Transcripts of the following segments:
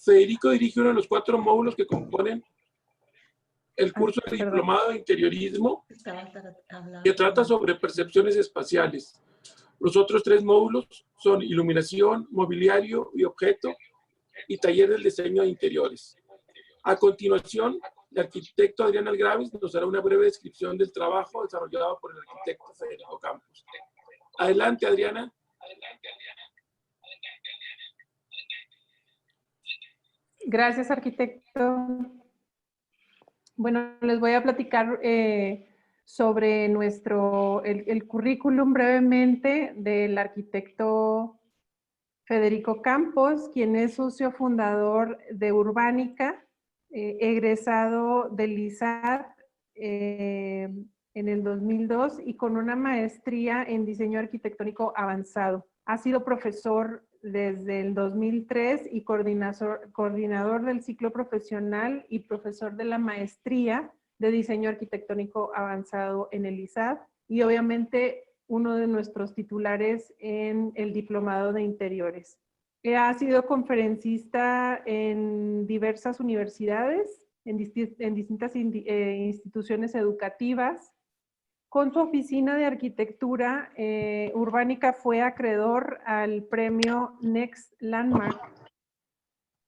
Federico dirige uno de los 4 módulos que componen el curso de diplomado de interiorismo, que trata sobre percepciones espaciales. Los otros 3 módulos son iluminación, mobiliario y objeto, y taller del diseño de interiores. A continuación, el arquitecto Adrián Algraves nos dará una breve descripción del trabajo desarrollado por el arquitecto Federico Campos. Adelante, Adriana. Gracias, arquitecto. Bueno, les voy a platicar sobre el currículum brevemente del arquitecto Federico Campos, quien es socio fundador de Urbánica, egresado del ISAD en el 2002 y con una maestría en diseño arquitectónico avanzado. Ha sido profesor desde el 2003 y coordinador del ciclo profesional y profesor de la maestría de diseño arquitectónico avanzado en el ISAD, y obviamente uno de nuestros titulares en el diplomado de interiores. Ha sido conferencista en diversas universidades, en distintas instituciones educativas. Con su oficina de arquitectura, Urbánica fue acreedor al premio Next Landmark,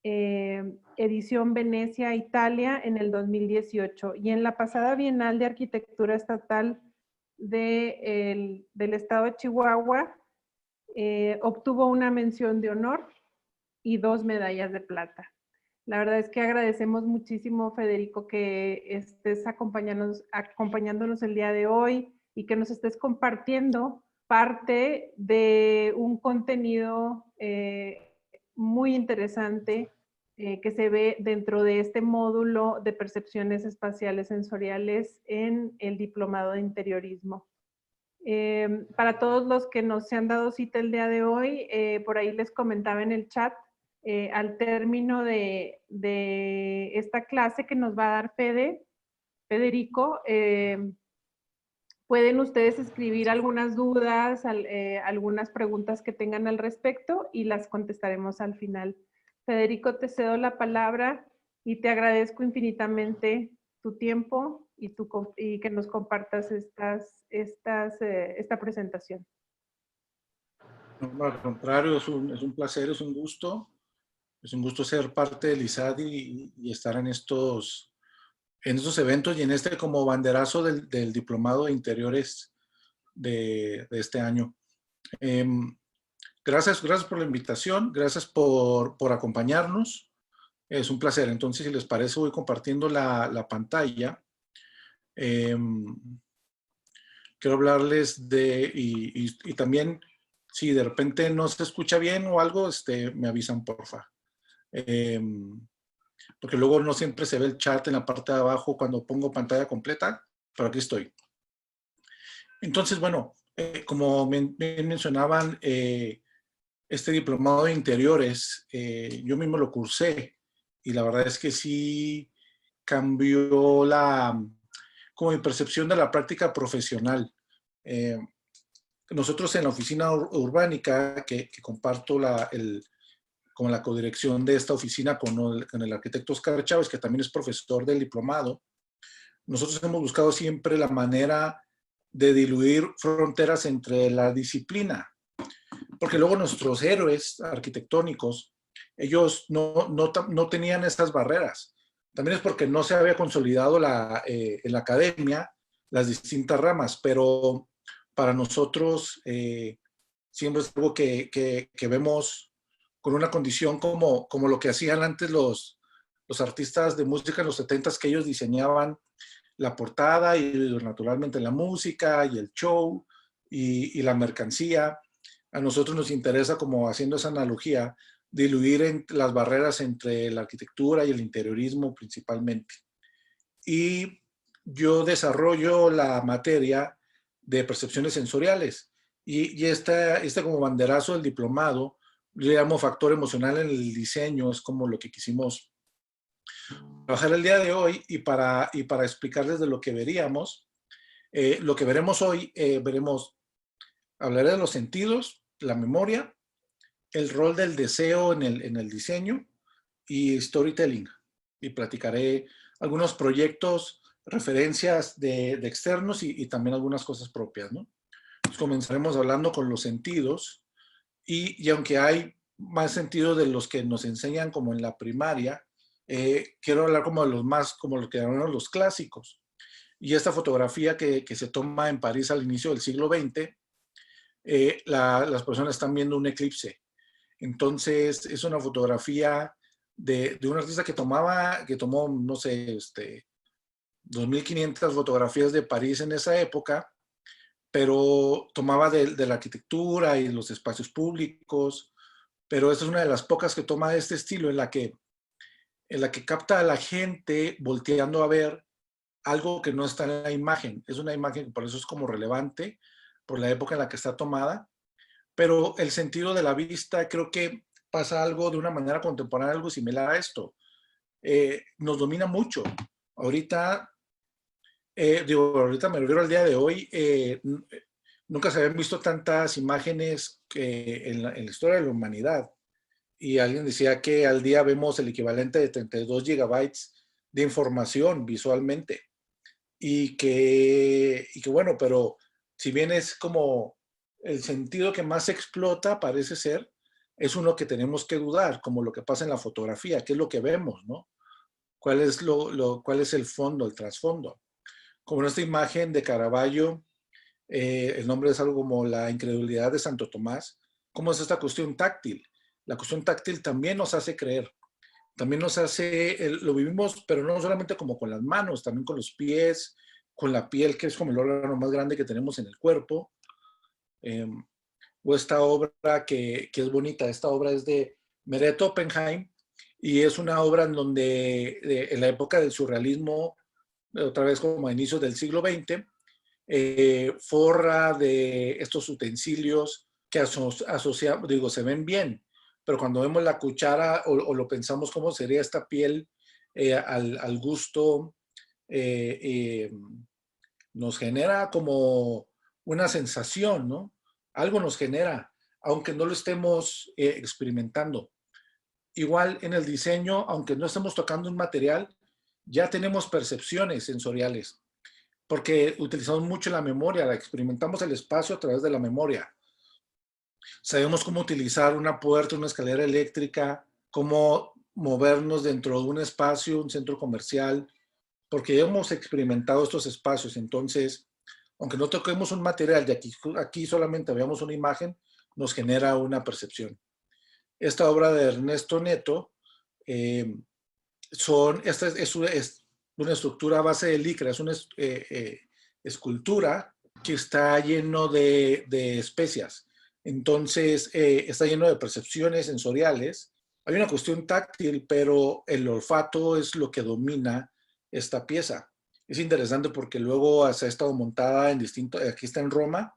edición Venecia, Italia, en el 2018. Y en la pasada Bienal de Arquitectura Estatal del estado de Chihuahua, obtuvo una mención de honor y 2 medallas de plata. La verdad es que agradecemos muchísimo, Federico, que estés acompañándonos el día de hoy y que nos estés compartiendo parte de un contenido muy interesante que se ve dentro de este módulo de percepciones espaciales sensoriales en el diplomado de interiorismo. Para todos los que nos se han dado cita el día de hoy, por ahí les comentaba en el chat, al término de esta clase que nos va a dar Federico, pueden ustedes escribir algunas dudas, algunas preguntas que tengan al respecto y las contestaremos al final. Federico, te cedo la palabra y te agradezco infinitamente tu tiempo y que nos compartas esta presentación. No, al contrario, es un placer, es un gusto. Es un gusto ser parte del ISAD y estar en estos eventos y en este como banderazo del diplomado de interiores de este año. Gracias por la invitación, gracias por acompañarnos. Es un placer. Entonces, si les parece, voy compartiendo la pantalla. Quiero hablarles y también, si de repente no se escucha bien o algo, me avisan, porfa. Porque luego no siempre se ve el chat en la parte de abajo cuando pongo pantalla completa, pero aquí estoy. Entonces, bueno, como mencionaban, este diplomado de interiores, yo mismo lo cursé y la verdad es que sí cambió como mi percepción de la práctica profesional. Nosotros en la oficina urbánica, que comparto con la codirección de esta oficina con el arquitecto Oscar Chávez, que también es profesor del diplomado, nosotros hemos buscado siempre la manera de diluir fronteras entre la disciplina, porque luego nuestros héroes arquitectónicos, ellos no tenían esas barreras. También es porque no se había consolidado en la academia las distintas ramas, pero para nosotros siempre es algo que vemos con una condición como lo que hacían antes los artistas de música en los 70s, que ellos diseñaban la portada y naturalmente la música y el show y la mercancía. A nosotros nos interesa, como haciendo esa analogía, diluir las barreras entre la arquitectura y el interiorismo principalmente. Y yo desarrollo la materia de percepciones sensoriales y este como banderazo del diplomado le llamo factor emocional en el diseño, es como lo que quisimos trabajar el día de hoy. Y para explicarles de lo que veríamos, lo que veremos hoy, hablaré de los sentidos, la memoria, el rol del deseo en el diseño, y storytelling. Y platicaré algunos proyectos, referencias de externos y también algunas cosas propias, ¿no? Entonces comenzaremos hablando con los sentidos y aunque hay más sentidos de los que nos enseñan como en la primaria, quiero hablar como de los más, como lo que llaman los clásicos. Y esta fotografía que se toma en París al inicio del siglo XX, las personas están viendo un eclipse. Entonces es una fotografía de un artista que tomó, no sé, 2.500 fotografías de París en esa época, pero tomaba de la arquitectura y los espacios públicos, pero esta es una de las pocas que toma de este estilo en la que capta a la gente volteando a ver algo que no está en la imagen. Es una imagen que por eso es como relevante, por la época en la que está tomada, pero el sentido de la vista creo que pasa algo de una manera contemporánea, algo similar a esto. Nos domina mucho. Ahorita me refiero al día de hoy, nunca se habían visto tantas imágenes en la historia de la humanidad. Y alguien decía que al día vemos el equivalente de 32 gigabytes de información visualmente. Y que bueno, pero si bien es como el sentido que más se explota, parece ser, es uno que tenemos que dudar, como lo que pasa en la fotografía, qué es lo que vemos, ¿no? ¿Cuál es el fondo, el trasfondo? Como en esta imagen de Caravaggio, el nombre es algo como la incredulidad de Santo Tomás. ¿Cómo es esta cuestión táctil? La cuestión táctil también nos hace creer, también nos hace, lo vivimos, pero no solamente como con las manos, también con los pies, con la piel, que es como el órgano más grande que tenemos en el cuerpo. O esta obra que es bonita, esta obra es de Meret Oppenheim, y es una obra en donde, en la época del surrealismo, otra vez como a inicios del siglo XX, forra de estos utensilios que se ven bien, pero cuando vemos la cuchara o lo pensamos cómo sería esta piel al gusto, nos genera como una sensación, ¿no? Algo nos genera, aunque no lo estemos experimentando. Igual en el diseño, aunque no estemos tocando un material, ya tenemos percepciones sensoriales, porque utilizamos mucho la memoria, experimentamos el espacio a través de la memoria. Sabemos cómo utilizar una puerta, una escalera eléctrica, cómo movernos dentro de un espacio, un centro comercial, porque ya hemos experimentado estos espacios. Entonces, aunque no toquemos un material y aquí solamente veamos una imagen, nos genera una percepción. Esta obra de Ernesto Neto esta es una estructura a base de licra, es una escultura que está lleno de especias. Entonces, está lleno de percepciones sensoriales. Hay una cuestión táctil, pero el olfato es lo que domina esta pieza. Es interesante porque luego se ha estado montada en aquí está en Roma.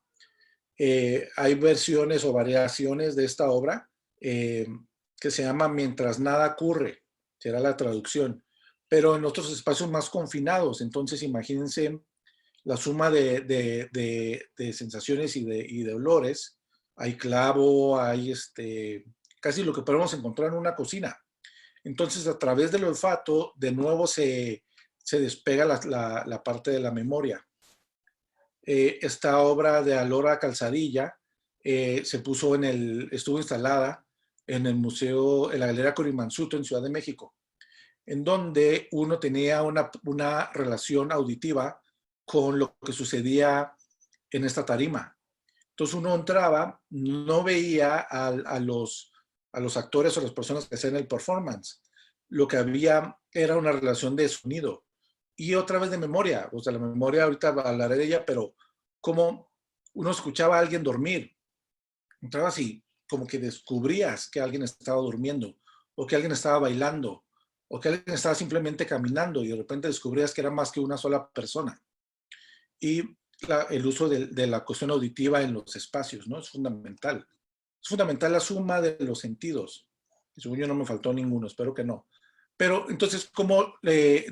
Hay versiones o variaciones de esta obra que se llama Mientras nada ocurre, será la traducción, pero en otros espacios más confinados. Entonces, imagínense la suma de sensaciones y de olores. Hay clavo, hay casi lo que podemos encontrar en una cocina. Entonces, a través del olfato, de nuevo se despega la parte de la memoria. Esta obra de Alora Calzadilla estuvo instalada en el museo, en la Galería Corimansuto en Ciudad de México, en donde uno tenía una relación auditiva con lo que sucedía en esta tarima. Entonces uno entraba, no veía a los actores o las personas que hacían el performance. Lo que había era una relación de sonido y otra vez de memoria. O sea, la memoria, ahorita hablaré de ella, pero como uno escuchaba a alguien dormir, entrabas y como que descubrías que alguien estaba durmiendo o que alguien estaba bailando o que alguien estaba simplemente caminando y de repente descubrías que era más que una sola persona. Y el uso de la cuestión auditiva en los espacios, ¿no? Es fundamental. Es fundamental la suma de los sentidos. Y según yo no me faltó ninguno, espero que no. Pero entonces, como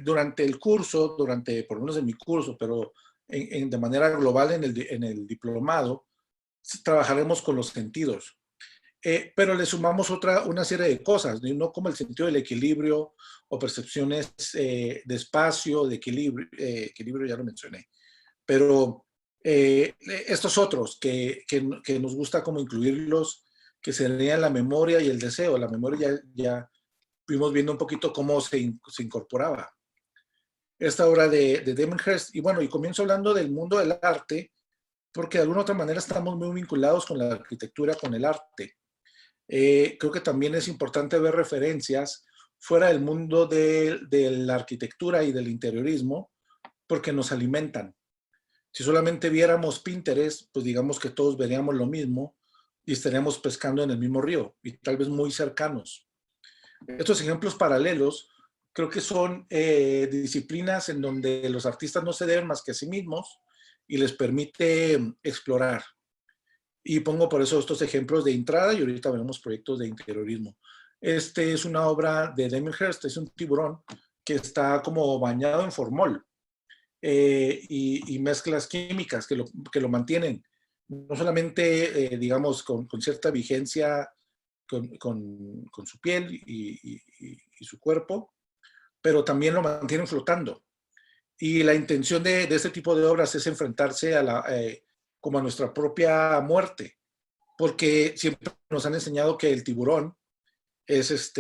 durante el curso, por lo menos en mi curso, pero de manera global en el diplomado, trabajaremos con los sentidos. pero le sumamos una serie de cosas, no como el sentido del equilibrio o percepciones de espacio, de equilibrio, equilibrio ya lo mencioné, pero estos otros que nos gusta como incluirlos, que serían la memoria y el deseo. La memoria ya fuimos viendo un poquito cómo se incorporaba. Esta obra de Damien Hirst, y bueno, y comienzo hablando del mundo del arte, porque de alguna otra manera estamos muy vinculados con la arquitectura, con el arte. Creo que también es importante ver referencias fuera del mundo de la arquitectura y del interiorismo, porque nos alimentan. Si solamente viéramos Pinterest, pues digamos que todos veríamos lo mismo y estaríamos pescando en el mismo río, y tal vez muy cercanos. Estos ejemplos paralelos creo que son disciplinas en donde los artistas no se deben más que a sí mismos y les permite explorar. Y pongo por eso estos ejemplos de entrada y ahorita veremos proyectos de interiorismo. Este es una obra de Damien Hirst, es un tiburón que está como bañado en formol y mezclas químicas que lo mantienen, no solamente, digamos, con cierta vigencia con su piel y su cuerpo, pero también lo mantienen flotando. Y la intención de este tipo de obras es enfrentarse como a nuestra propia muerte, porque siempre nos han enseñado que el tiburón es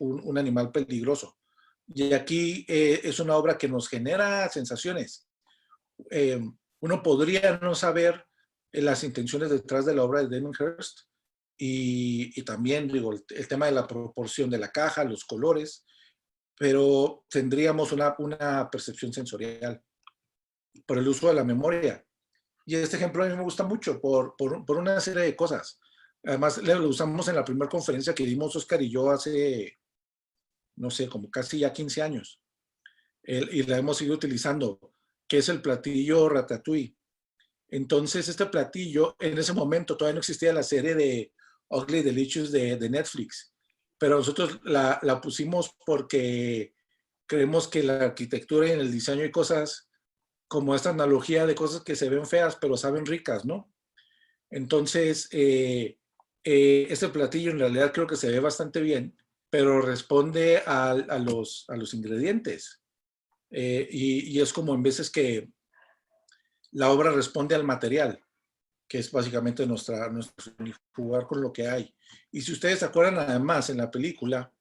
un animal peligroso. Y aquí es una obra que nos genera sensaciones. Uno podría no saber las intenciones detrás de la obra de Damien Hirst y también digo, el tema de la proporción de la caja, los colores, pero tendríamos una percepción sensorial por el uso de la memoria. Y este ejemplo a mí me gusta mucho por una serie de cosas. Además, lo usamos en la primera conferencia que dimos Oscar y yo hace, no sé, como casi ya 15 años. Y la hemos seguido utilizando, que es el platillo ratatouille. Entonces, este platillo, en ese momento todavía no existía la serie de Ugly Delicious de Netflix, pero nosotros la pusimos porque creemos que la arquitectura y en el diseño hay cosas como esta analogía de cosas que se ven feas, pero saben ricas, ¿no? Entonces, este platillo en realidad creo que se ve bastante bien, pero responde a los ingredientes. Y es como en veces que la obra responde al material, que es básicamente nuestro jugar con lo que hay. Y si ustedes se acuerdan además en la película,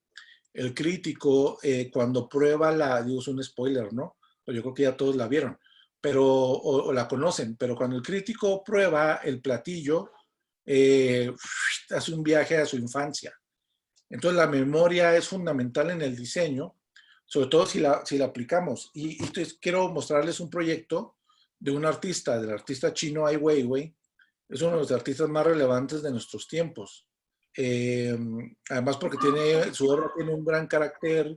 el crítico cuando prueba digo, es un spoiler, ¿no? Pero yo creo que ya todos la vieron, pero, o la conocen, pero cuando el crítico prueba el platillo, hace un viaje a su infancia. Entonces la memoria es fundamental en el diseño, sobre todo si la aplicamos. Y entonces quiero mostrarles un proyecto de un artista, del artista chino Ai Weiwei. Es uno de los artistas más relevantes de nuestros tiempos. Además porque su obra tiene un gran carácter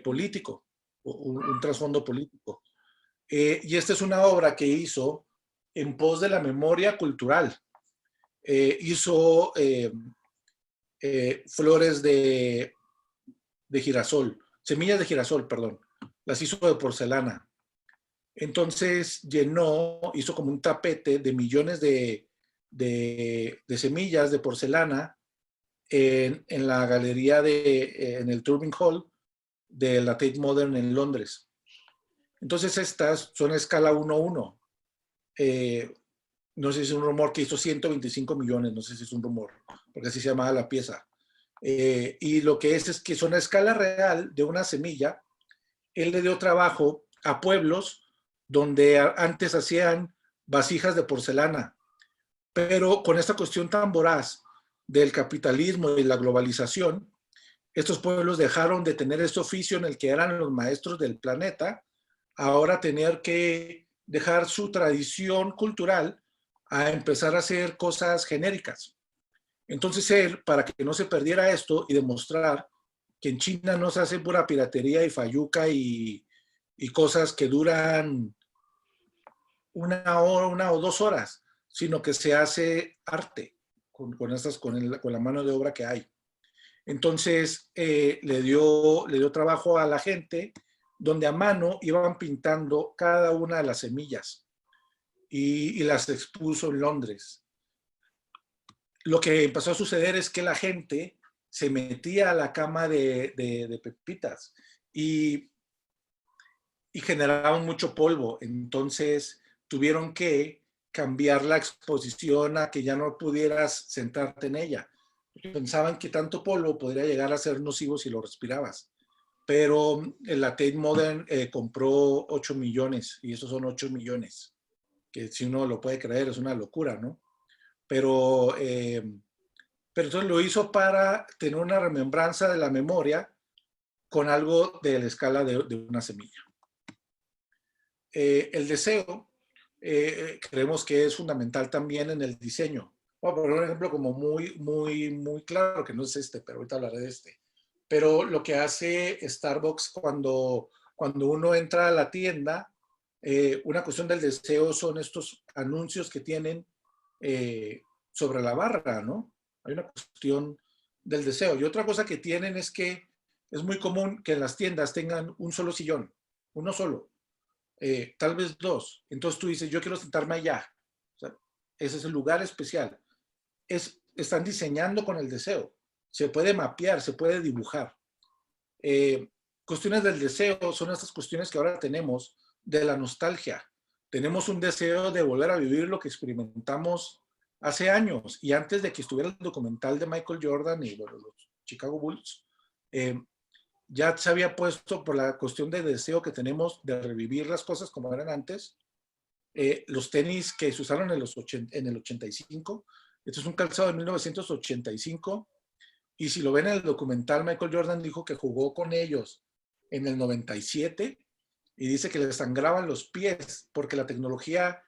político, un trasfondo político. Y esta es una obra que hizo en pos de la memoria cultural. Hizo flores de girasol, semillas de girasol, perdón. Las hizo de porcelana. Entonces hizo como un tapete de millones de semillas de porcelana en la galería en el Turbine Hall de la Tate Modern en Londres. Entonces estas son a escala 1:1. No sé si es un rumor que hizo 125 millones, no sé si es un rumor, porque así se llamaba la pieza. Y lo que es que son a escala real de una semilla. Él le dio trabajo a pueblos donde antes hacían vasijas de porcelana, pero con esta cuestión tan voraz del capitalismo y la globalización, estos pueblos dejaron de tener este oficio en el que eran los maestros del planeta, ahora tener que dejar su tradición cultural a empezar a hacer cosas genéricas. Entonces él, para que no se perdiera esto y demostrar que en China no se hace pura piratería y fayuca y cosas que duran 1 hora, 1 o 2 horas, sino que se hace arte con la mano de obra que hay. Entonces le dio trabajo a la gente donde a mano iban pintando cada una de las semillas y las expuso en Londres. lo que empezó a suceder es que la gente se metía a la cama de pepitas y generaban mucho polvo. Entonces tuvieron que cambiar la exposición a que ya no pudieras sentarte en ella. Pensaban que tanto polvo podría llegar a ser nocivo si lo respirabas. Pero la Tate Modern compró 8 millones y esos son 8 millones, que si uno lo puede creer es una locura, ¿no? Pero entonces lo hizo para tener una remembranza de la memoria con algo de la escala de una semilla. El deseo creemos que es fundamental también en el diseño. Voy a poner un ejemplo como muy claro, que no es este, pero ahorita hablaré de este. Pero lo que hace Starbucks cuando uno entra a la tienda, una cuestión del deseo son estos anuncios que tienen sobre la barra, ¿no? Hay una cuestión del deseo. Y otra cosa que tienen es que es muy común que en las tiendas tengan un solo sillón, uno solo, tal vez dos. Entonces tú dices, yo quiero sentarme allá. O sea, ese es el lugar especial. Están diseñando con el deseo. Se puede mapear, se puede dibujar. Cuestiones del deseo son estas cuestiones que ahora tenemos de la nostalgia. Tenemos un deseo de volver a vivir lo que experimentamos hace años y antes de que estuviera el documental de Michael Jordan y bueno, los Chicago Bulls, ya se había puesto por la cuestión de deseo que tenemos de revivir las cosas como eran antes. Los tenis que se usaron en el 85, esto es un calzado de 1985, y si lo ven en el documental, Michael Jordan dijo que jugó con ellos en el 97 y dice que le sangraban los pies porque la tecnología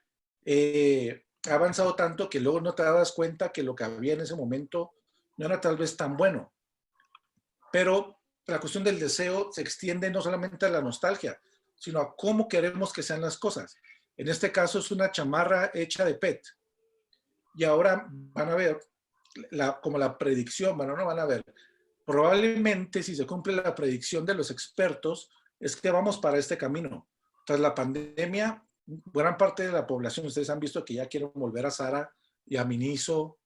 ha avanzado tanto que luego no te dabas cuenta que lo que había en ese momento no era tal vez tan bueno. Pero la cuestión del deseo se extiende no solamente a la nostalgia, sino a cómo queremos que sean las cosas. En este caso es una chamarra hecha de PET. Y ahora van a ver como la predicción, bueno, no van a ver. Probablemente si se cumple la predicción de los expertos, es que vamos para este camino. Tras la pandemia, gran parte de la población, ustedes han visto que ya quieren volver a Zara y a Miniso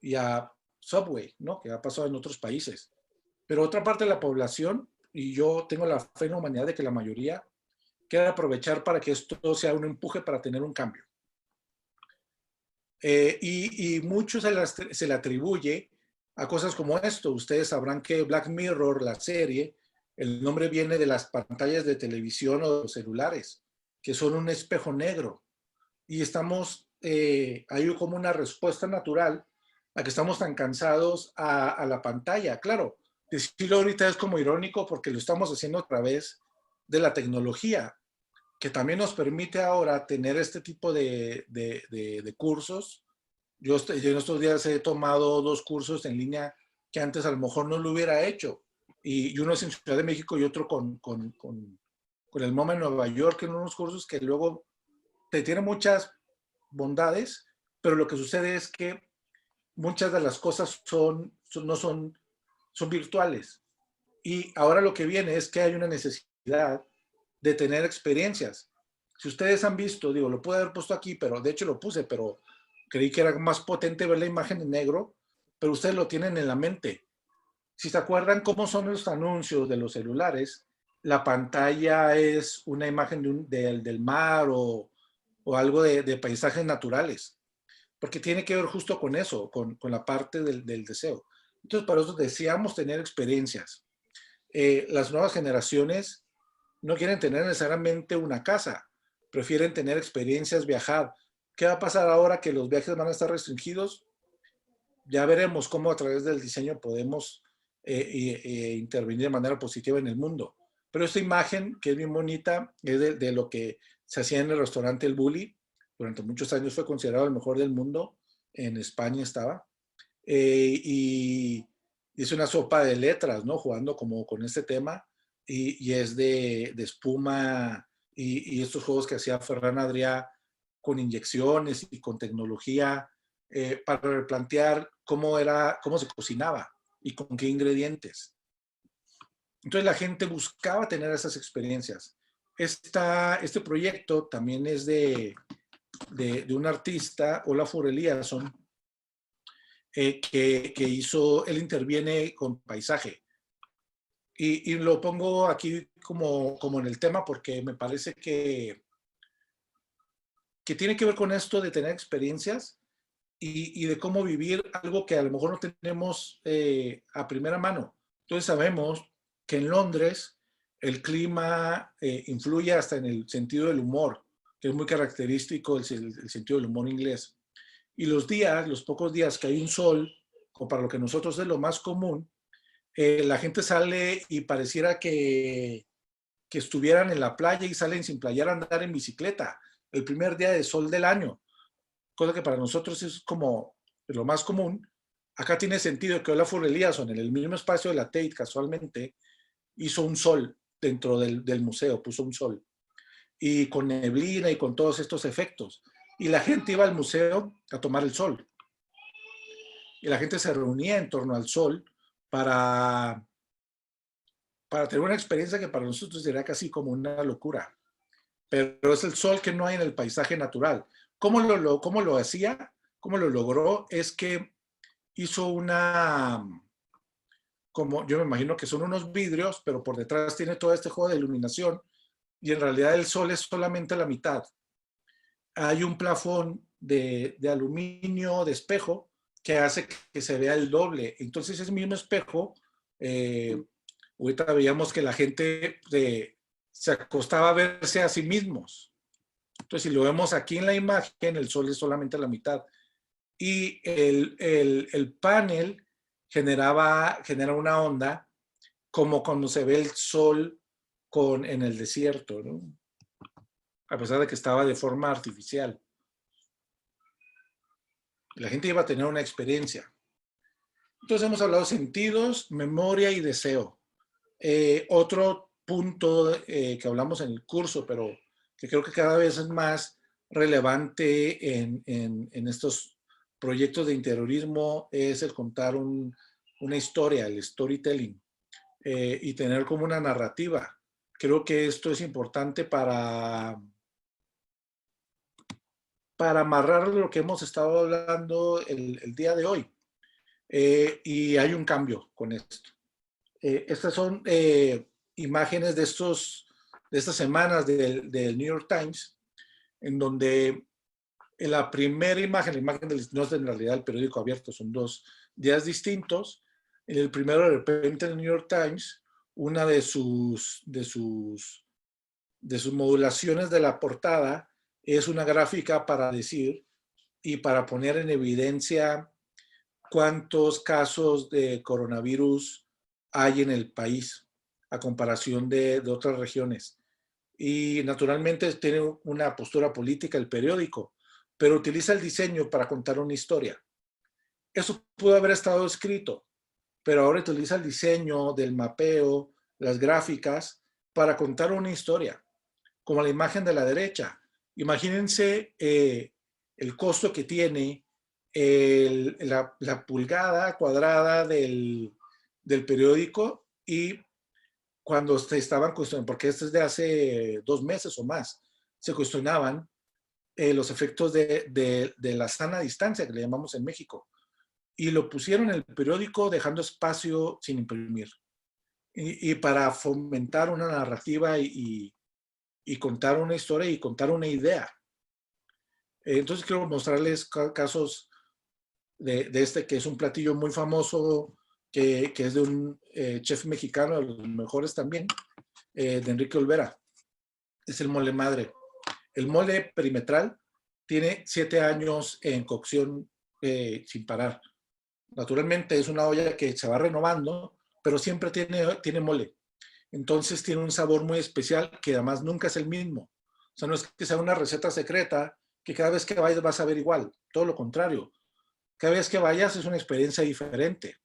y a Subway, ¿no? Que ha pasado en otros países. Pero otra parte de la población, y yo tengo la fe en la humanidad de que la mayoría, quiere aprovechar para que esto sea un empuje para tener un cambio. Y mucho se le atribuye a cosas como esto. Ustedes sabrán que Black Mirror, la serie, el nombre viene de las pantallas de televisión o de los celulares, que son un espejo negro. Y hay como una respuesta natural a que estamos tan cansados a la pantalla. Claro, decirlo ahorita es como irónico porque lo estamos haciendo a través de la tecnología, que también nos permite ahora tener este tipo de cursos. Yo en estos días he tomado 2 cursos en línea que antes a lo mejor no lo hubiera hecho. Y uno es en Ciudad de México y otro con el MoMA en Nueva York, en unos cursos que luego te tienen muchas bondades, pero lo que sucede es que muchas de las cosas son virtuales. Y ahora lo que viene es que hay una necesidad de tener experiencias. Si ustedes han visto, digo, lo pude haber puesto aquí, pero de hecho lo puse, pero creí que era más potente ver la imagen en negro, pero ustedes lo tienen en la mente. Si se acuerdan cómo son los anuncios de los celulares, la pantalla es una imagen del mar o algo de paisajes naturales, porque tiene que ver justo con eso, con la parte del deseo. Entonces, para eso deseamos tener experiencias. Las nuevas generaciones no quieren tener necesariamente una casa, prefieren tener experiencias, viajar. ¿Qué va a pasar ahora que los viajes van a estar restringidos? Ya veremos cómo a través del diseño podemos intervenir de manera positiva en el mundo. Pero esta imagen, que es bien bonita, es de lo que se hacía en el restaurante El Bulli. Durante muchos años fue considerado el mejor del mundo. En España estaba. Y es una sopa de letras, ¿no? Jugando como con este tema. Y es de espuma y estos juegos que hacía Ferran Adrià con inyecciones y con tecnología para replantear cómo se cocinaba y con qué ingredientes. Entonces la gente buscaba tener esas experiencias. Este proyecto también es de un artista, Olafur Eliasson. que hizo, él interviene con paisaje. Y lo pongo aquí como en el tema porque me parece que tiene que ver con esto de tener experiencias y de cómo vivir algo que a lo mejor no tenemos a primera mano. Entonces sabemos que en Londres el clima influye hasta en el sentido del humor, que es muy característico el sentido del humor inglés. Y los pocos días que hay un sol, o para lo que nosotros es lo más común, la gente sale y pareciera que estuvieran en la playa y salen sin playera a andar en bicicleta el primer día de sol del año, cosa que para nosotros es como lo más común. Acá tiene sentido que Olafur Eliasson, en el mismo espacio de la Tate, casualmente, hizo un sol dentro del museo, puso un sol, y con neblina y con todos estos efectos. Y la gente iba al museo a tomar el sol. Y la gente se reunía en torno al sol para tener una experiencia que para nosotros sería casi como una locura. Pero es el sol que no hay en el paisaje natural. ¿Cómo lo hacía? ¿Cómo lo logró? Es que hizo como yo me imagino que son unos vidrios, pero por detrás tiene todo este juego de iluminación y en realidad el sol es solamente la mitad. Hay un plafón de aluminio, de espejo, que hace que se vea el doble. Entonces ese mismo espejo, ahorita veíamos que la gente se acostaba a verse a sí mismos. Entonces si lo vemos aquí en la imagen, el sol es solamente la mitad. Y el panel genera una onda como cuando se ve el sol en el desierto, ¿no? A pesar de que estaba de forma artificial. La gente iba a tener una experiencia. Entonces hemos hablado de sentidos, memoria y deseo. Otro punto que hablamos en el curso, pero que creo que cada vez es más relevante en estos proyectos de interiorismo, es el contar una historia, el storytelling, y tener como una narrativa. Creo que esto es importante para amarrar lo que hemos estado hablando el día de hoy. Y hay un cambio con esto. Estas son imágenes de estas semanas del New York Times, en donde en la primera imagen, no es en realidad el periódico abierto, son 2 días distintos. En el primero, de repente, el New York Times, una de sus modulaciones de la portada es una gráfica para decir y para poner en evidencia cuántos casos de coronavirus hay en el país a comparación de otras regiones. Y naturalmente tiene una postura política el periódico, pero utiliza el diseño para contar una historia. Eso pudo haber estado escrito, pero ahora utiliza el diseño del mapeo, las gráficas, para contar una historia, como la imagen de la derecha. Imagínense el costo que tiene la pulgada cuadrada del periódico y cuando se estaban cuestionando, porque esto es de hace 2 meses o más, se cuestionaban los efectos de la sana distancia, que le llamamos en México, y lo pusieron en el periódico dejando espacio sin imprimir. Y para fomentar una narrativa y contar una historia y contar una idea. Entonces quiero mostrarles casos de este, que es un platillo muy famoso, que es de un chef mexicano, de los mejores también, de Enrique Olvera. Es el mole madre. El mole perimetral tiene 7 años en cocción sin parar. Naturalmente es una olla que se va renovando, pero siempre tiene mole. Entonces tiene un sabor muy especial que además nunca es el mismo. O sea, no es que sea una receta secreta que cada vez que vayas vas a ver igual. Todo lo contrario. Cada vez que vayas es una experiencia diferente.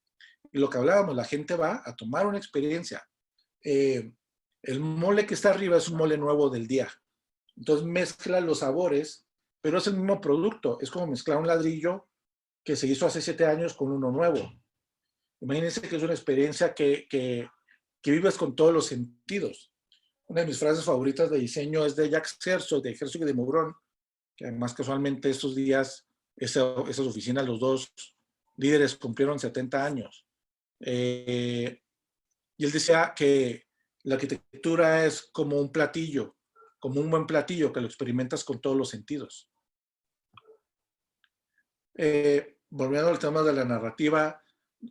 Y lo que hablábamos, la gente va a tomar una experiencia. El mole que está arriba es un mole nuevo del día. Entonces mezcla los sabores, pero es el mismo producto. Es como mezclar un ladrillo que se hizo hace 7 años con uno nuevo. Imagínense que es una experiencia que vives con todos los sentidos. Una de mis frases favoritas de diseño es de Jacques Herzog, de Herzog y de Meuron, que además casualmente estos días esas oficinas los dos líderes cumplieron 70 años. Y él decía que la arquitectura es como un platillo, como un buen platillo que lo experimentas con todos los sentidos. Volviendo al tema de la narrativa,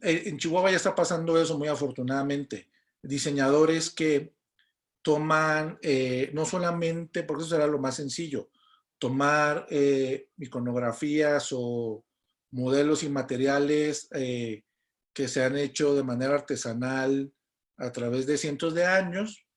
en Chihuahua ya está pasando eso muy afortunadamente. Diseñadores que toman, no solamente, porque eso será lo más sencillo, tomar iconografías o modelos y materiales que se han hecho de manera artesanal a través de cientos de años,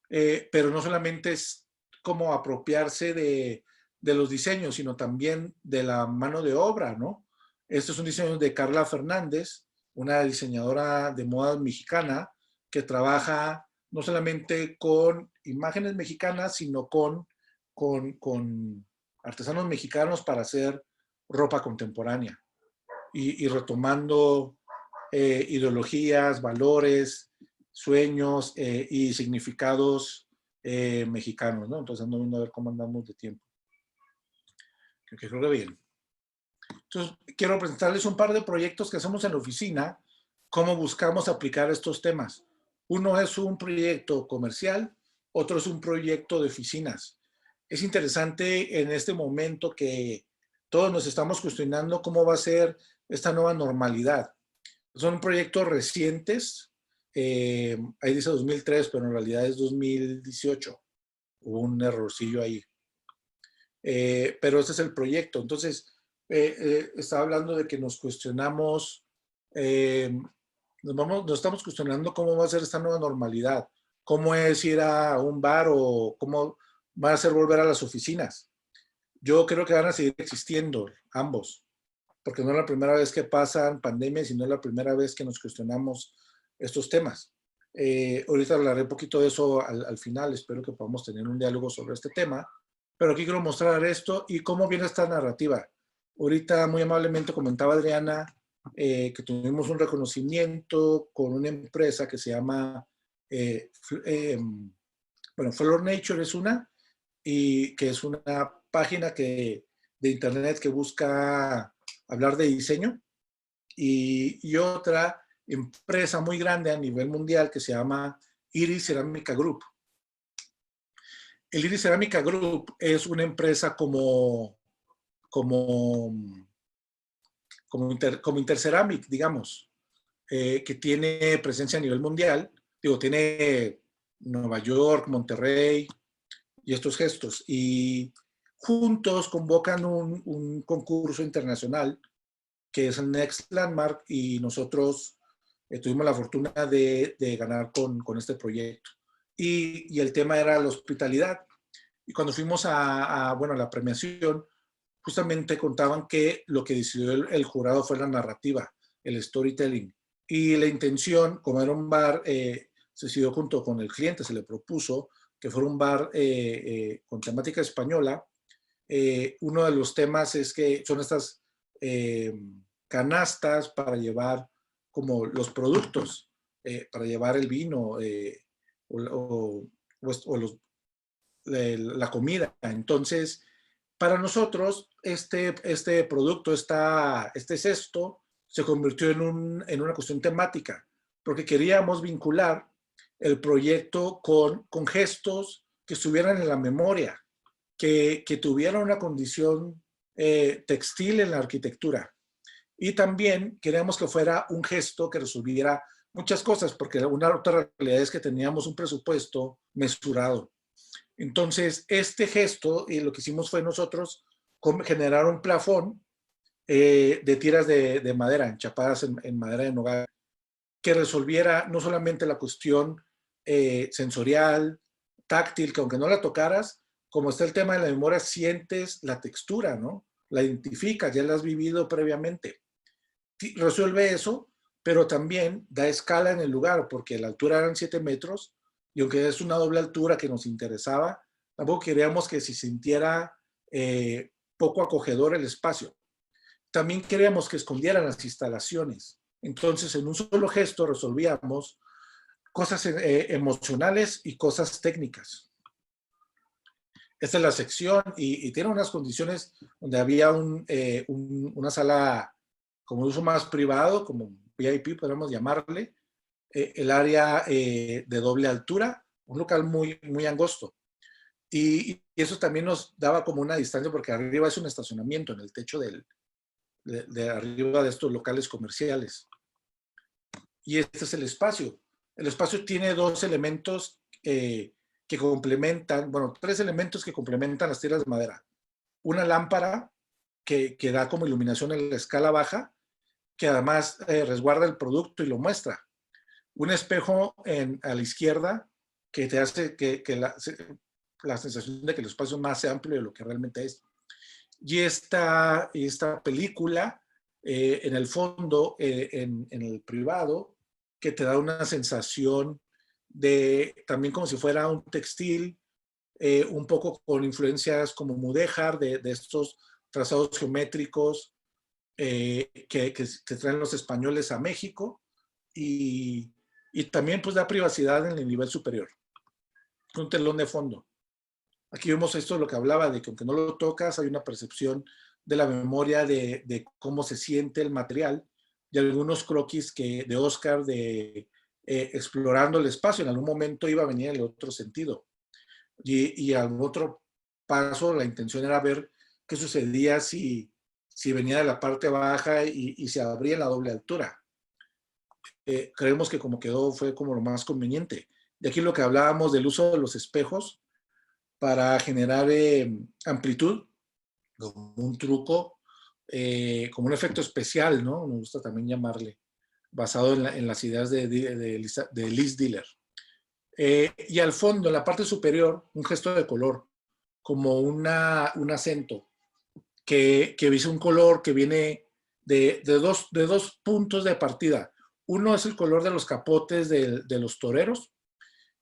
pero no solamente es como apropiarse de los diseños, sino también de la mano de obra, ¿no? Estos son diseños de Carla Fernández, una diseñadora de moda mexicana que trabaja no solamente con imágenes mexicanas, sino con artesanos mexicanos para hacer ropa contemporánea y retomando ideologías, valores, sueños y significados mexicanos, ¿no? Entonces ando viendo a ver cómo andamos de tiempo. Que creo que bien. Entonces, quiero presentarles un par de proyectos que hacemos en la oficina, cómo buscamos aplicar estos temas. Uno es un proyecto comercial, otro es un proyecto de oficinas. Es interesante en este momento que todos nos estamos cuestionando cómo va a ser esta nueva normalidad. Son proyectos recientes, ahí dice 2003, pero en realidad es 2018. Hubo un errorcillo ahí. Pero este es el proyecto. Entonces, estaba hablando de que nos cuestionamos, nos estamos cuestionando cómo va a ser esta nueva normalidad, cómo es ir a un bar o cómo va a ser volver a las oficinas. Yo creo que van a seguir existiendo ambos, porque no es la primera vez que pasan pandemias, sino es la primera vez que nos cuestionamos estos temas. Ahorita hablaré un poquito de eso al final, espero que podamos tener un diálogo sobre este tema, pero aquí quiero mostrar esto y cómo viene esta narrativa. Ahorita muy amablemente comentaba Adriana que tuvimos un reconocimiento con una empresa que se llama, Flor Nature es una, y que es una página de internet que busca hablar de diseño, y otra empresa muy grande a nivel mundial que se llama Iris Cerámica Group. El Iris Cerámica Group es una empresa como Interceramic, digamos, que tiene presencia a nivel mundial. Digo, tiene Nueva York, Monterrey y estos gestos. Y juntos convocan un concurso internacional que es el Next Landmark, y nosotros tuvimos la fortuna de ganar con este proyecto. Y el tema era la hospitalidad. Y cuando fuimos a la premiación, justamente contaban que lo que decidió el jurado fue la narrativa, el storytelling. Y la intención, como era un bar, se decidió junto con el cliente, se le propuso que fuera un bar con temática española. Uno de los temas es que son estas canastas para llevar como los productos, para llevar el vino la comida. Entonces, para nosotros, este producto, este cesto, se convirtió en una cuestión temática, porque queríamos vincular el proyecto con gestos que estuvieran en la memoria, que tuvieran una condición textil en la arquitectura. Y también queríamos que fuera un gesto que resolviera muchas cosas, porque una otra realidad es que teníamos un presupuesto mesurado. Entonces, este gesto, y lo que hicimos fue nosotros generar un plafón de tiras de madera, enchapadas en madera de nogal, que resolviera no solamente la cuestión sensorial, táctil, que aunque no la tocaras, como está el tema de la memoria, sientes la textura, ¿no? La identificas, ya la has vivido previamente. Resuelve eso, pero también da escala en el lugar, porque la altura eran 7 metros, y aunque es una doble altura que nos interesaba, tampoco queríamos que se sintiera poco acogedor el espacio. También queríamos que escondieran las instalaciones. Entonces, en un solo gesto resolvíamos cosas emocionales y cosas técnicas. Esta es la sección, y tiene unas condiciones donde había una sala como uso más privado, como VIP podemos llamarle, el área de doble altura, un local muy, muy angosto. Y eso también nos daba como una distancia, porque arriba es un estacionamiento en el techo de arriba de estos locales comerciales. Y este es el espacio. El espacio tiene dos elementos que complementan, bueno, tres elementos que complementan las tiras de madera. Una lámpara que da como iluminación en la escala baja, que además resguarda el producto y lo muestra. Un espejo a la izquierda que te hace que la sensación de que el espacio es más amplio de lo que realmente es. Y esta película en el fondo, en el privado, que te da una sensación de también como si fuera un textil, un poco con influencias como mudéjar, de estos trazados geométricos que traen los españoles a México, y también pues da privacidad en el nivel superior, un telón de fondo. Aquí vemos esto, lo que hablaba de que aunque no lo tocas, hay una percepción de la memoria de cómo se siente el material, y algunos croquis de Oscar explorando el espacio. En algún momento iba a venir en el otro sentido. Y al otro paso, la intención era ver qué sucedía si venía de la parte baja y se abría en la doble altura. Creemos que como quedó fue como lo más conveniente. De aquí lo que hablábamos del uso de los espejos para generar amplitud, como un truco, como un efecto especial, ¿no? Me gusta también llamarle, basado en las ideas de Liz Diller. Y al fondo, en la parte superior, un gesto de color, como un acento, que dice un color que viene de dos puntos de partida. Uno es el color de los capotes de los toreros,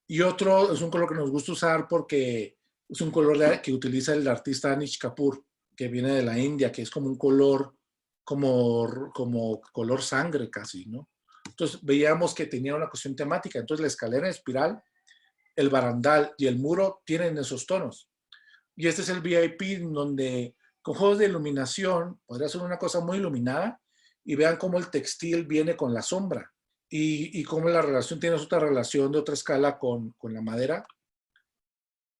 y otro es un color que nos gusta usar porque es un color que utiliza el artista Anish Kapoor, que viene de la India, que es como un color, como color sangre casi, ¿no? Entonces veíamos que tenía una cuestión temática. Entonces la escalera en espiral, el barandal y el muro tienen esos tonos. Y este es el VIP, donde con juegos de iluminación podría ser una cosa muy iluminada, y vean cómo el textil viene con la sombra, y cómo la relación tiene otra relación de otra escala con la madera,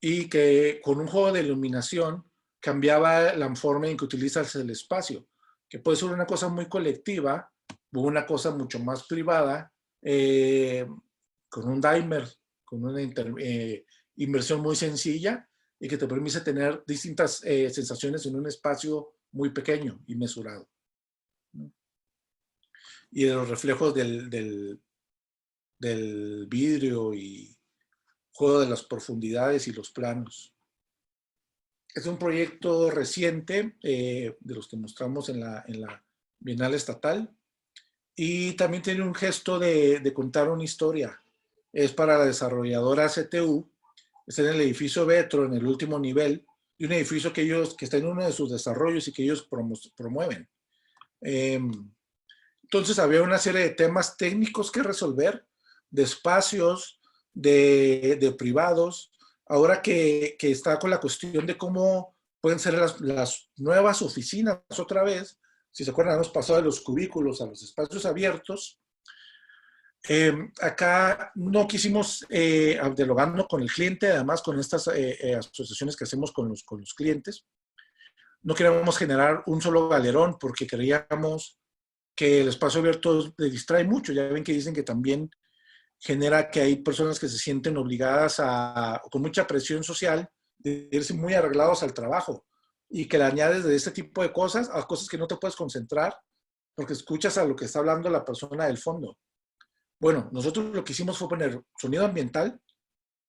y que con un juego de iluminación cambiaba la forma en que utilizas el espacio, que puede ser una cosa muy colectiva o una cosa mucho más privada, con un dimer, con una inversión muy sencilla, y que te permite tener distintas sensaciones en un espacio muy pequeño y mesurado. Y de los reflejos del vidrio y juego de las profundidades y los planos. Es un proyecto reciente de los que mostramos en la Bienal Estatal, y también tiene un gesto de contar una historia. Es para la desarrolladora CTU, está en el edificio Vetro, en el último nivel, y un edificio que está en uno de sus desarrollos y que ellos promueven. Entonces había una serie de temas técnicos que resolver, de espacios, de privados. Ahora que está con la cuestión de cómo pueden ser las nuevas oficinas otra vez, si se acuerdan, hemos pasado de los cubículos a los espacios abiertos. Acá no quisimos, dialogando con el cliente, además con estas asociaciones que hacemos con los clientes, no queríamos generar un solo galerón, porque creíamos que el espacio abierto le distrae mucho. Ya ven que dicen que también genera que hay personas que se sienten obligadas con mucha presión social, de irse muy arreglados al trabajo, y que le añades de este tipo de cosas a cosas que no te puedes concentrar porque escuchas a lo que está hablando la persona del fondo. Bueno, nosotros lo que hicimos fue poner sonido ambiental,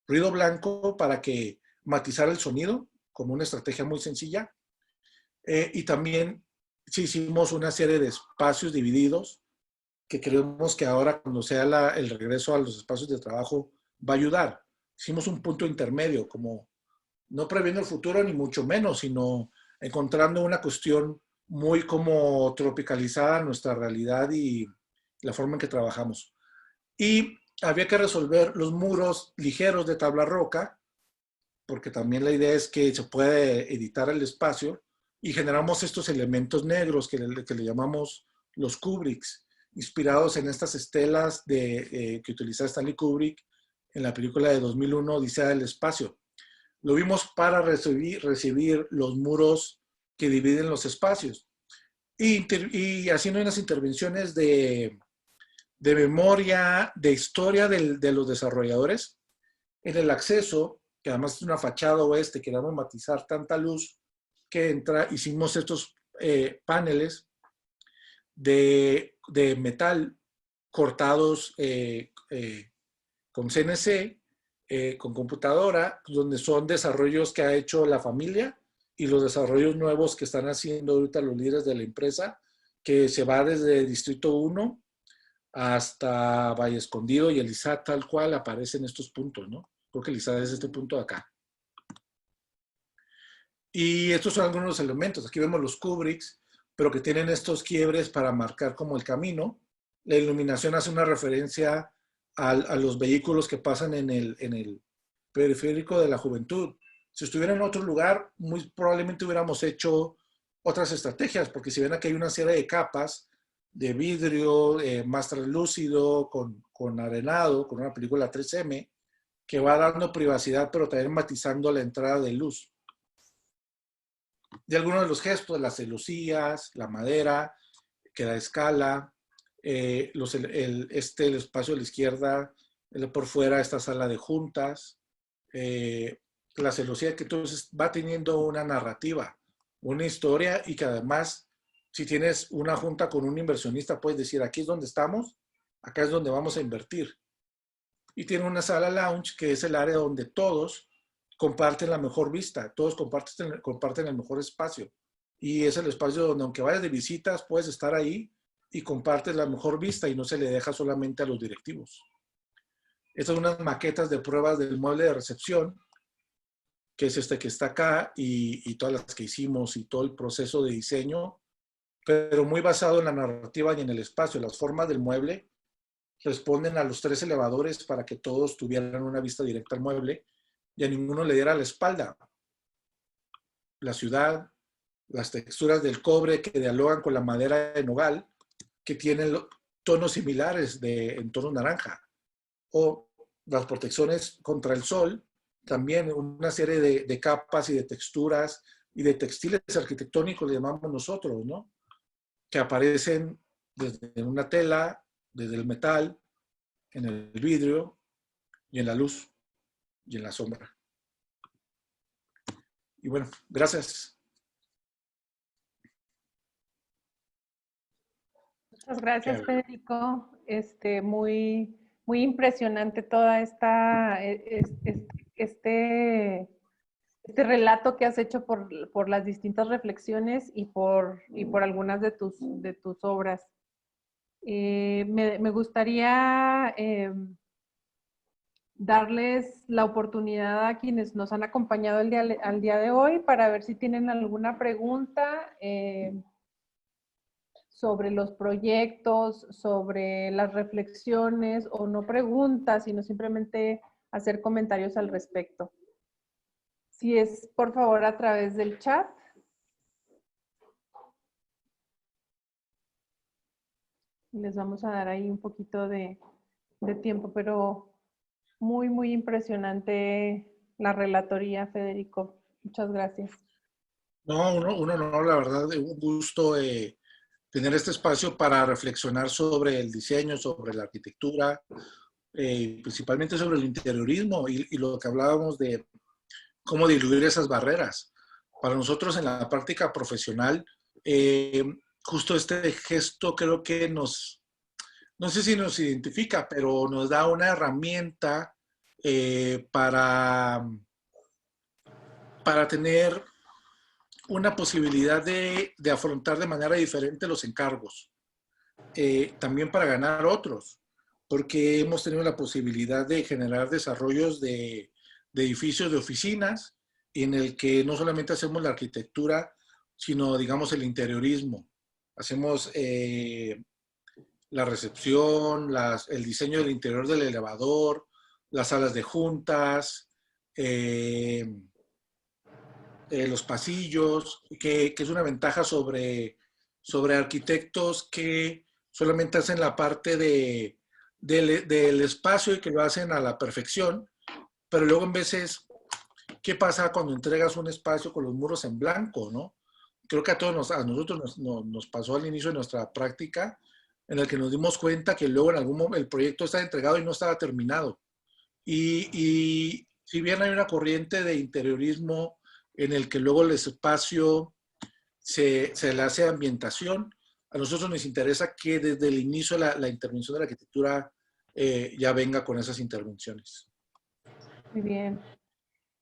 ruido blanco para que matizara el sonido, como una estrategia muy sencilla, y también sí hicimos una serie de espacios divididos que creemos que ahora, cuando sea el regreso a los espacios de trabajo, va a ayudar. Hicimos un punto intermedio, como no previendo el futuro ni mucho menos, sino encontrando una cuestión muy como tropicalizada a nuestra realidad y la forma en que trabajamos. Y había que resolver los muros ligeros de tabla roca, porque también la idea es que se puede editar el espacio, y generamos estos elementos negros que le llamamos los Kubricks, inspirados en estas estelas que utilizaba Stanley Kubrick en la película de 2001, Odisea del Espacio. Lo vimos para recibir los muros que dividen los espacios. Y haciendo unas intervenciones de memoria, de historia de los desarrolladores, en el acceso, que además es una fachada oeste, queríamos matizar tanta luz que hicimos estos paneles de metal cortados con CNC, con computadora, donde son desarrollos que ha hecho la familia y los desarrollos nuevos que están haciendo ahorita los líderes de la empresa, que se va desde Distrito 1 hasta Valle Escondido, y el ISAT tal cual aparece en estos puntos, ¿no? Creo que el ISAT es este punto de acá. Y estos son algunos elementos. Aquí vemos los Kubricks, pero que tienen estos quiebres para marcar como el camino. La iluminación hace una referencia a los vehículos que pasan en el periférico de la juventud. Si estuviera en otro lugar, muy probablemente hubiéramos hecho otras estrategias, porque si ven aquí hay una serie de capas de vidrio más translúcido, con arenado, con una película 3M, que va dando privacidad, pero también matizando la entrada de luz. De algunos de los gestos, las celosías, la madera, que da escala, el espacio de la izquierda, por fuera, esta sala de juntas, la celosía que entonces va teniendo una narrativa, una historia, y que además, si tienes una junta con un inversionista, puedes decir, aquí es donde estamos, acá es donde vamos a invertir. Y tiene una sala lounge, que es el área donde todos comparten la mejor vista, todos comparten el mejor espacio. Y es el espacio donde, aunque vayas de visitas, puedes estar ahí y compartes la mejor vista y no se le deja solamente a los directivos. Estas son unas maquetas de pruebas del mueble de recepción, que es este que está acá, y todas las que hicimos y todo el proceso de diseño, pero muy basado en la narrativa y en el espacio. Las formas del mueble responden a los 3 elevadores para que todos tuvieran una vista directa al mueble y a ninguno le diera la espalda. La ciudad, las texturas del cobre que dialogan con la madera de nogal, que tienen tonos similares en tono naranja, o las protecciones contra el sol, también una serie de capas y de texturas y de textiles arquitectónicos, le llamamos nosotros, ¿no? Que aparecen desde una tela, desde el metal, en el vidrio y en la luz y en la sombra. Y bueno, gracias. Muchas gracias, Federico. Muy impresionante toda este relato que has hecho por las distintas reflexiones y por algunas de tus obras. Me gustaría darles la oportunidad a quienes nos han acompañado al día de hoy para ver si tienen alguna pregunta sobre los proyectos, sobre las reflexiones, o no preguntas, sino simplemente hacer comentarios al respecto. Si es, por favor, a través del chat. Les vamos a dar ahí un poquito de tiempo, pero muy impresionante la relatoría, Federico. Muchas gracias. No, la verdad, un gusto tener este espacio para reflexionar sobre el diseño, sobre la arquitectura, principalmente sobre el interiorismo y lo que hablábamos de cómo diluir esas barreras. Para nosotros en la práctica profesional, justo este gesto creo que no sé si nos identifica, pero nos da una herramienta para tener una posibilidad de afrontar de manera diferente los encargos. También para ganar otros, porque hemos tenido la posibilidad de generar desarrollos de edificios de oficinas en el que no solamente hacemos la arquitectura, sino, digamos, el interiorismo. Hacemos la recepción, el diseño del interior del elevador, las salas de juntas, los pasillos, que es una ventaja sobre sobre arquitectos que solamente hacen la parte del espacio y que lo hacen a la perfección, pero luego en veces, ¿qué pasa cuando entregas un espacio con los muros en blanco, no? Creo que a nosotros nos pasó al inicio de nuestra práctica, en el que nos dimos cuenta que luego en algún momento el proyecto estaba entregado y no estaba terminado. Y si bien hay una corriente de interiorismo en el que luego el espacio se le hace ambientación, a nosotros nos interesa que desde el inicio la intervención de la arquitectura ya venga con esas intervenciones. Muy bien.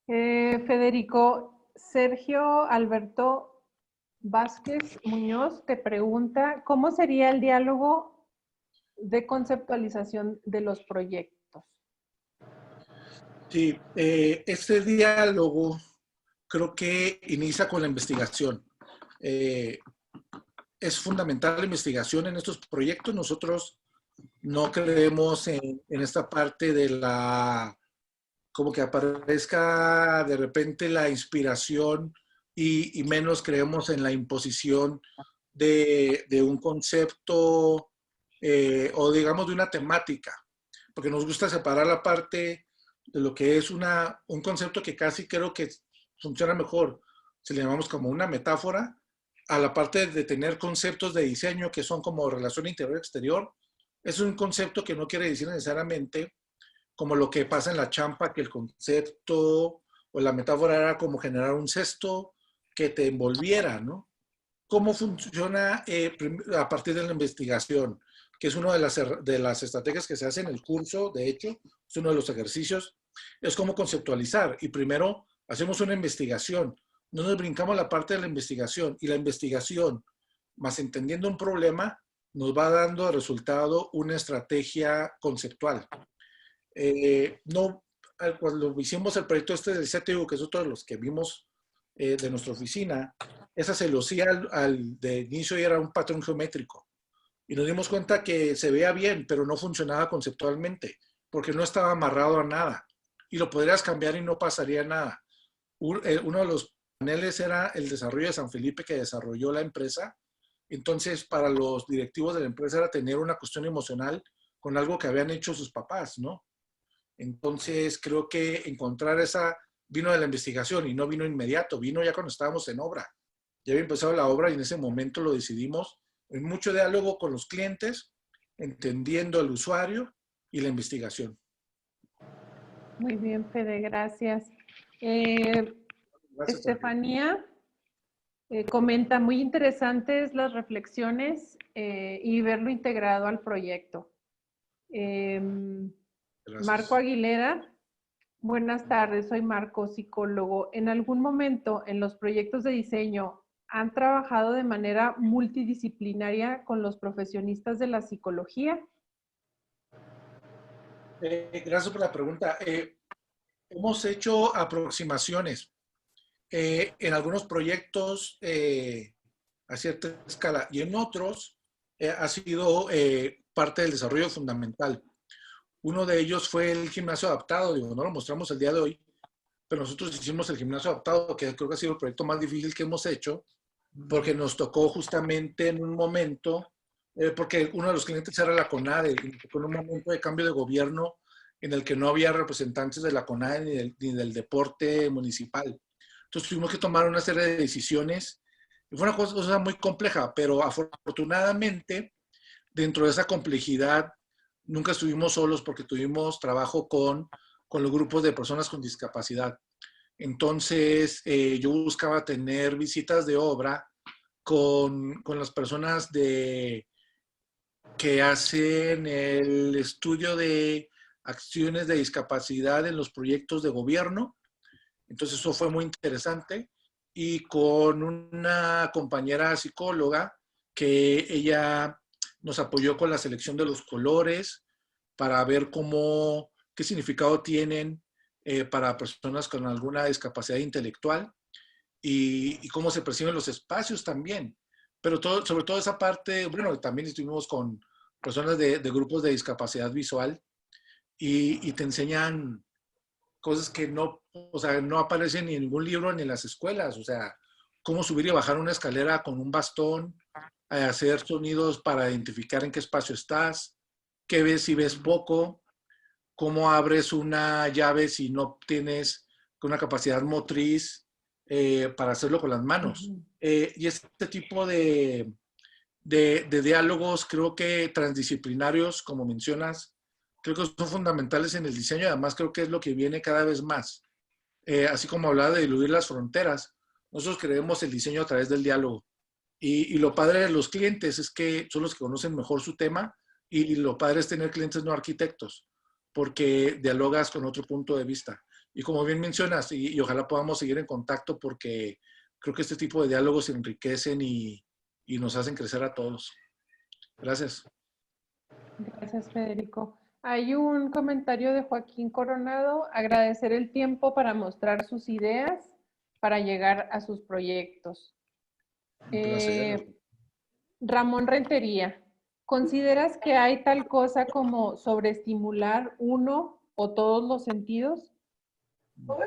Federico, Sergio Alberto Vázquez Muñoz te pregunta, ¿cómo sería el diálogo de conceptualización de los proyectos? Sí, este diálogo creo que inicia con la investigación. Es fundamental la investigación en estos proyectos. Nosotros no creemos en esta parte de como que aparezca de repente la inspiración y menos creemos en la imposición de un concepto o digamos de una temática, porque nos gusta separar la parte de lo que es un concepto que casi creo que funciona mejor, si le llamamos como una metáfora, a la parte de tener conceptos de diseño que son como relación interior-exterior. Es un concepto que no quiere decir necesariamente como lo que pasa en la champa, que el concepto o la metáfora era como generar un cesto que te envolviera, ¿no? ¿Cómo funciona a partir de la investigación? Que es una de las estrategias que se hace en el curso, de hecho, es uno de los ejercicios, es cómo conceptualizar. Y primero hacemos una investigación, no nos brincamos la parte de la investigación, y la investigación, más entendiendo un problema, nos va dando de resultado una estrategia conceptual. No, cuando hicimos el proyecto este del CTU, que es otro de los que vimos de nuestra oficina, esa celosía de inicio era un patrón geométrico. Y nos dimos cuenta que se veía bien, pero no funcionaba conceptualmente, porque no estaba amarrado a nada. Y lo podrías cambiar y no pasaría nada. Uno de los paneles era el desarrollo de San Felipe que desarrolló la empresa. Entonces, para los directivos de la empresa era tener una cuestión emocional con algo que habían hecho sus papás, ¿no? Entonces, creo que encontrar vino de la investigación y no vino inmediato, vino ya cuando estábamos en obra. Ya había empezado la obra y en ese momento lo decidimos en mucho diálogo con los clientes, entendiendo al usuario y la investigación. Muy bien, Fede, gracias. Gracias, Estefanía comenta, muy interesantes las reflexiones y verlo integrado al proyecto. Marco Aguilera, buenas tardes, soy Marco, psicólogo. ¿En algún momento en los proyectos de diseño han trabajado de manera multidisciplinaria con los profesionistas de la psicología? Gracias por la pregunta. Hemos hecho aproximaciones en algunos proyectos a cierta escala y en otros ha sido parte del desarrollo fundamental. Uno de ellos fue el gimnasio adaptado, digo, no lo mostramos el día de hoy, pero nosotros hicimos el gimnasio adaptado, que creo que ha sido el proyecto más difícil que hemos hecho, porque nos tocó justamente en un momento, porque uno de los clientes era la CONADE, y nos tocó en un momento de cambio de gobierno en el que no había representantes de la CONADE ni del deporte municipal. Entonces tuvimos que tomar una serie de decisiones, y fue una cosa muy compleja, pero afortunadamente, dentro de esa complejidad, nunca estuvimos solos porque tuvimos trabajo con los grupos de personas con discapacidad. Entonces, yo buscaba tener visitas de obra con las personas que hacen el estudio de acciones de discapacidad en los proyectos de gobierno. Entonces, eso fue muy interesante. Y con una compañera psicóloga que ella nos apoyó con la selección de los colores para ver qué significado tienen para personas con alguna discapacidad intelectual y cómo se perciben los espacios también. Pero sobre todo esa parte, bueno, también estuvimos con personas de grupos de discapacidad visual y te enseñan cosas que no aparecen ni en ningún libro ni en las escuelas. O sea, cómo subir y bajar una escalera con un bastón, hacer sonidos para identificar en qué espacio estás, qué ves si ves poco, cómo abres una llave si no tienes una capacidad motriz para hacerlo con las manos. Y este tipo de diálogos, creo que transdisciplinarios, como mencionas, creo que son fundamentales en el diseño. Además, creo que es lo que viene cada vez más. Así como hablaba de diluir las fronteras, nosotros creemos el diseño a través del diálogo. Y lo padre de los clientes es que son los que conocen mejor su tema, y lo padre es tener clientes no arquitectos, porque dialogas con otro punto de vista. Y como bien mencionas, y ojalá podamos seguir en contacto, porque creo que este tipo de diálogos se enriquecen y nos hacen crecer a todos. Gracias. Gracias, Federico. Hay un comentario de Joaquín Coronado: agradecer el tiempo para mostrar sus ideas para llegar a sus proyectos. Un placer. Ramón Rentería: ¿consideras que hay tal cosa como sobreestimular uno o todos los sentidos?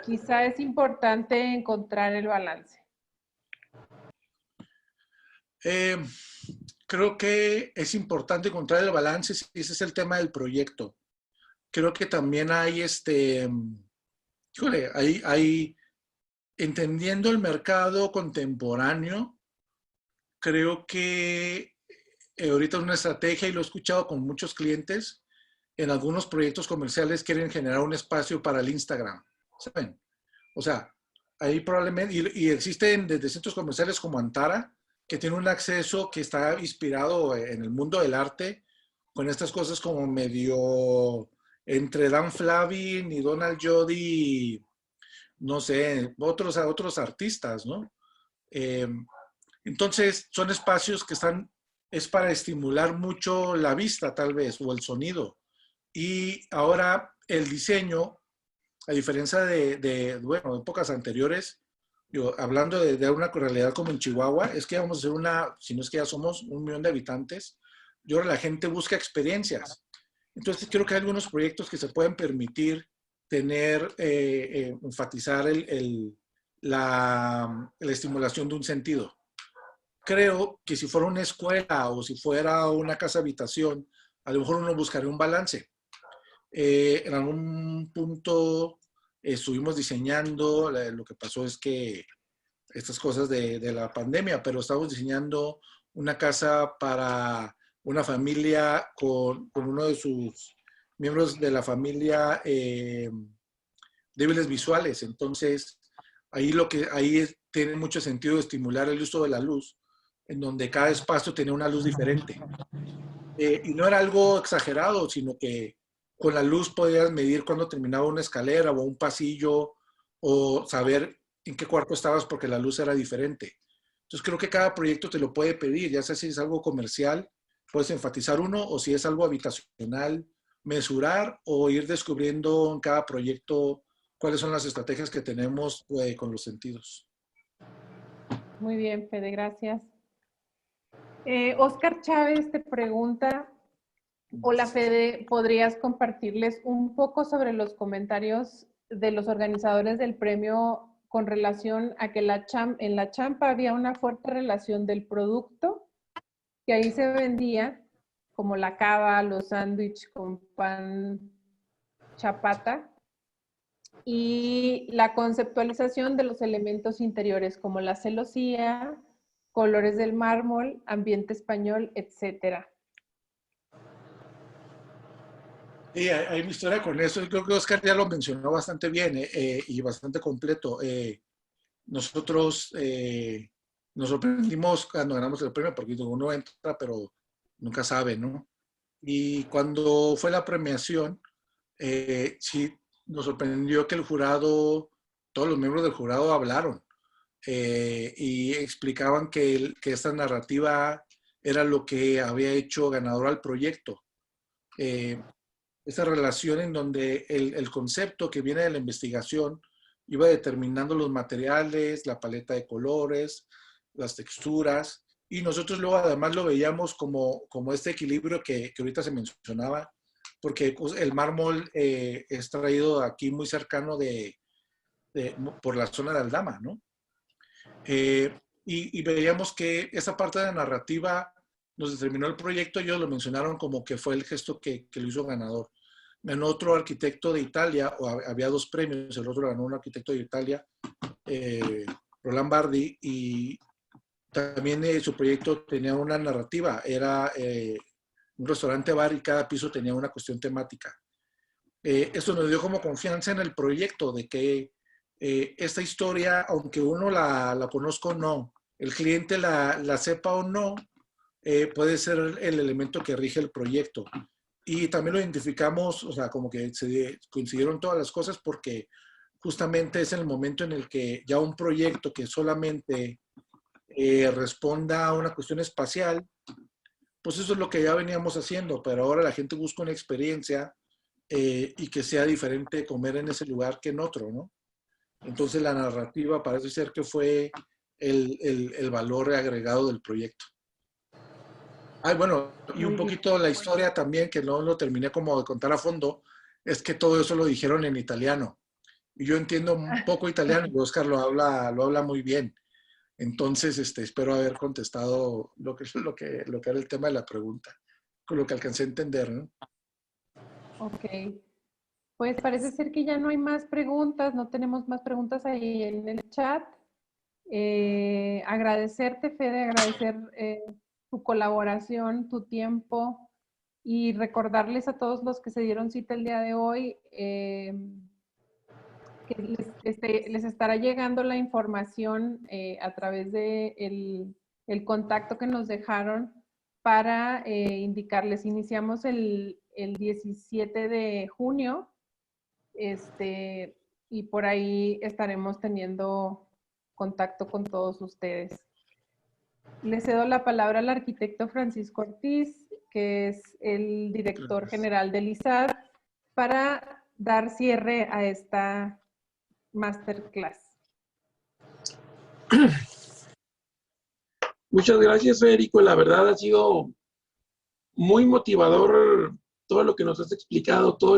Quizá es importante encontrar el balance. Creo que es importante encontrar el balance, si ese es el tema del proyecto. Creo que también hay hay entendiendo el mercado contemporáneo, creo que ahorita es una estrategia, y lo he escuchado con muchos clientes, en algunos proyectos comerciales quieren generar un espacio para el Instagram, ¿saben? O sea, ahí probablemente, y existen desde centros comerciales como Antara, que tiene un acceso que está inspirado en el mundo del arte, con estas cosas como medio entre Dan Flavin y Donald Jody, no sé, otros artistas, ¿no? Entonces, son espacios que es para estimular mucho la vista, tal vez, o el sonido. Y ahora el diseño, a diferencia de épocas anteriores, hablando de una realidad como en Chihuahua, es que vamos a ser si no es que ya somos 1 millón de habitantes, y ahora la gente busca experiencias. Entonces, creo que hay algunos proyectos que se pueden permitir enfatizar la estimulación de un sentido. Creo que si fuera una escuela o si fuera una casa habitación, a lo mejor uno buscaría un balance. En algún punto estuvimos diseñando, lo que pasó es que estas cosas de la pandemia, pero estábamos diseñando una casa para una familia con uno de sus miembros de la familia débiles visuales. Entonces, ahí tiene mucho sentido estimular el uso de la luz, en donde cada espacio tenía una luz diferente. Y no era algo exagerado, sino que con la luz podías medir cuándo terminaba una escalera o un pasillo, o saber en qué cuarto estabas porque la luz era diferente. Entonces creo que cada proyecto te lo puede pedir, ya sea si es algo comercial, puedes enfatizar uno, o si es algo habitacional, mesurar o ir descubriendo en cada proyecto cuáles son las estrategias que tenemos con los sentidos. Muy bien, Fede, gracias. Oscar Chávez te pregunta: hola, Fede, ¿podrías compartirles un poco sobre los comentarios de los organizadores del premio con relación a que en la champa había una fuerte relación del producto que ahí se vendía, como la cava, los sándwiches con pan chapata, y la conceptualización de los elementos interiores como la celosía, colores del mármol, ambiente español, etcétera? Sí, hay una historia con eso. Yo creo que Oscar ya lo mencionó bastante bien y bastante completo. Nosotros nos sorprendimos cuando ganamos el premio, porque uno entra, pero nunca sabe, ¿no? Y cuando fue la premiación, sí, nos sorprendió que el jurado, todos los miembros del jurado hablaron y explicaban que esta narrativa era lo que había hecho ganador al proyecto. Esa relación en donde el concepto que viene de la investigación iba determinando los materiales, la paleta de colores, las texturas, y nosotros luego además lo veíamos como este equilibrio que ahorita se mencionaba, porque el mármol es traído aquí muy cercano por la zona de Aldama, ¿no? y veíamos que esa parte de la narrativa nos determinó el proyecto. Ellos lo mencionaron como que fue el gesto que lo hizo ganador. Ganó otro arquitecto de Italia, o había 2 premios, el otro ganó un arquitecto de Italia, Roland Bardi, y también su proyecto tenía una narrativa, era un restaurante bar y cada piso tenía una cuestión temática. Esto nos dio como confianza en el proyecto de que esta historia, aunque uno la conozca o no, el cliente la sepa o no, puede ser el elemento que rige el proyecto. Y también lo identificamos, o sea, como que se coincidieron todas las cosas porque justamente es el momento en el que ya un proyecto que solamente responda a una cuestión espacial, pues eso es lo que ya veníamos haciendo, pero ahora la gente busca una experiencia y que sea diferente comer en ese lugar que en otro, ¿no? Entonces la narrativa parece ser que fue el valor agregado del proyecto. Ay, bueno, y un poquito la historia también, que no lo terminé como de contar a fondo, es que todo eso lo dijeron en italiano. Y yo entiendo un poco italiano y Oscar lo habla muy bien. Entonces, espero haber contestado lo que era el tema de la pregunta, con lo que alcancé a entender, ¿no? Ok. Pues parece ser que ya no hay más preguntas, no tenemos más preguntas ahí en el chat. Agradecerte, Fede, agradecer tu colaboración, tu tiempo y recordarles a todos los que se dieron cita el día de hoy que les estará llegando la información a través de el contacto que nos dejaron para indicarles. Iniciamos el 17 de junio y por ahí estaremos teniendo contacto con todos ustedes. Le cedo la palabra al arquitecto Francisco Ortiz, que es el director general del ISAD, para dar cierre a esta masterclass. Muchas gracias, Federico. La verdad ha sido muy motivador todo lo que nos has explicado, todo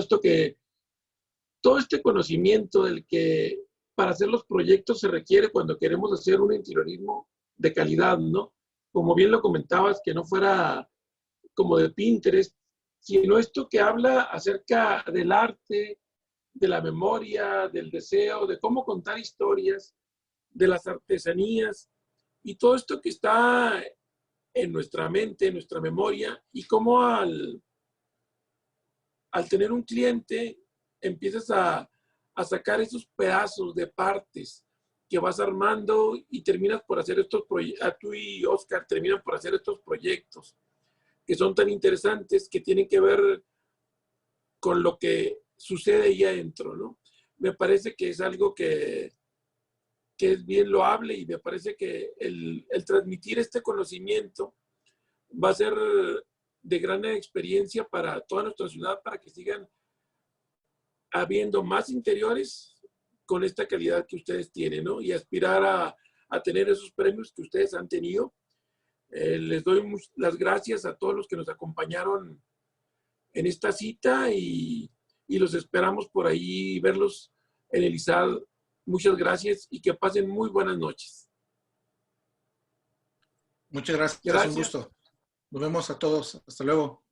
este conocimiento del que para hacer los proyectos se requiere cuando queremos hacer un interiorismo de calidad, ¿no? Como bien lo comentabas, que no fuera como de Pinterest, sino esto que habla acerca del arte, de la memoria, del deseo, de cómo contar historias, de las artesanías y todo esto que está en nuestra mente, en nuestra memoria, y cómo al tener un cliente empiezas a sacar esos pedazos de partes que vas armando y terminas por hacer estos proyectos. Tú y Oscar terminan por hacer estos proyectos que son tan interesantes, que tienen que ver con lo que sucede ahí adentro, ¿no? Me parece que es algo que es bien loable, y me parece que el transmitir este conocimiento va a ser de gran experiencia para toda nuestra ciudad, para que sigan habiendo más interiores con esta calidad que ustedes tienen, ¿no? Y aspirar a tener esos premios que ustedes han tenido. Les doy las gracias a todos los que nos acompañaron en esta cita y los esperamos por ahí, verlos en el ISAD. Muchas gracias y que pasen muy buenas noches. Muchas gracias. Un gusto. Nos vemos a todos. Hasta luego.